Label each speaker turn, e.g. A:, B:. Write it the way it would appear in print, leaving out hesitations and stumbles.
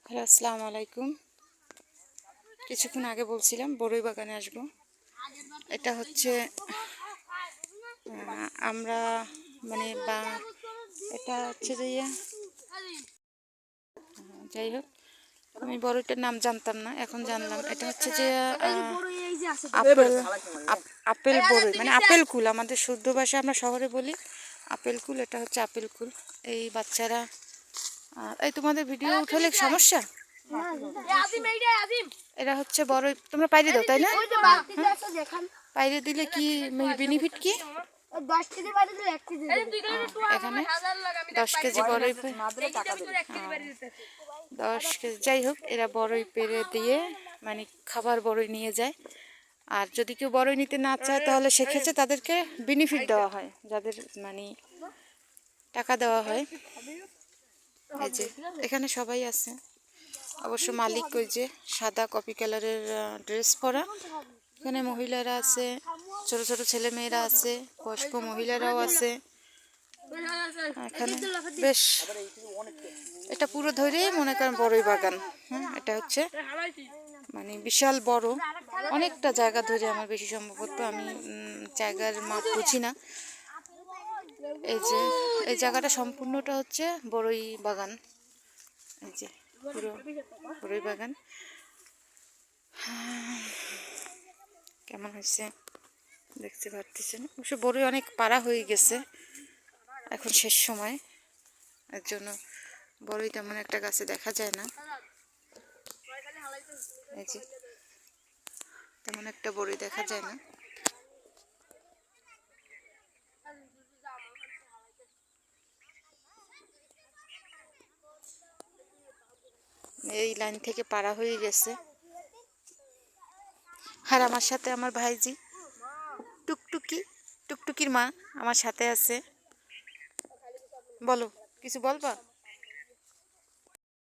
A: Hello, আসসালামু আলাইকুম। কিছুক্ষণ আগে বলছিলাম বড়ই বাগানে আসবো। এটা হচ্ছে আমরা মানে বা এটা হচ্ছে যে যাই হোক, আমি বড়ইটার নাম জানতাম না, এখন জানলাম। এটা হচ্ছে যে আপেল আপেল বড়ই, মানে আপেল কুল। আমাদের শুদ্ধ ভাষায় আমরা শহরে বলি আপেল কুল। এটা হচ্ছে আপেল কুল। এই বাচ্চারা এই তোমাদের ভিডিও উঠালে সমস্যা? এরা হচ্ছে বড়ই, তোমরা পাইরে দাও তাই না? পাইরে দিলে কি বেনিফিট কি? এখানে 10 কেজি বড়ই, 10 কেজি, যাই হোক, এরা বড়ই পেরে দিয়ে মানে খাবার বড়ই নিয়ে যায়। আর যদি কেউ বড়ই নিতে না চায় তাহলে সেক্ষেত্রে তাদেরকে বেনিফিট দেওয়া হয়, যাদের মানে টাকা দেওয়া হয়। এই যে এখানে সবাই আছে, অবশ্য মালিক ওই যে সাদা কপি কালারের ড্রেস পরা। এখানে মহিলারা আছে, ছোট ছোট ছেলে মেয়েরা আছে, বয়স্ক মহিলারাও আছে। এখানে বেশ, এটা পুরো ধরেই মনে করেন বড়ই বাগান। হ্যাঁ, এটা হচ্ছে মানে বিশাল বড়, অনেকটা জায়গা ধরে। আমার বেশি সম্ভবত, আমি জায়গার মাপ বুঝি না। এই যে এই জায়গাটা সম্পূর্ণটা হচ্ছে বড়ই বাগান। এই যে পুরো বড়ই বাগান। কেমন হয়েছে দেখতে পারতেছেন? অবশ্য বড়ই অনেক পাড়া হয়ে গেছে, এখন শেষ সময়, এর জন্য বড়ই তেমন একটা গাছে দেখা যায় না। এই যে তেমন একটা বড়ই দেখা যায় না। এই লাইন থেকে পাড়া হয়ে গেছে। আর আমার সাথে আমার ভাইজি টুকটুকি, টুকটুকির মা আমার সাথে আছে। বলো, কিছু বলবা?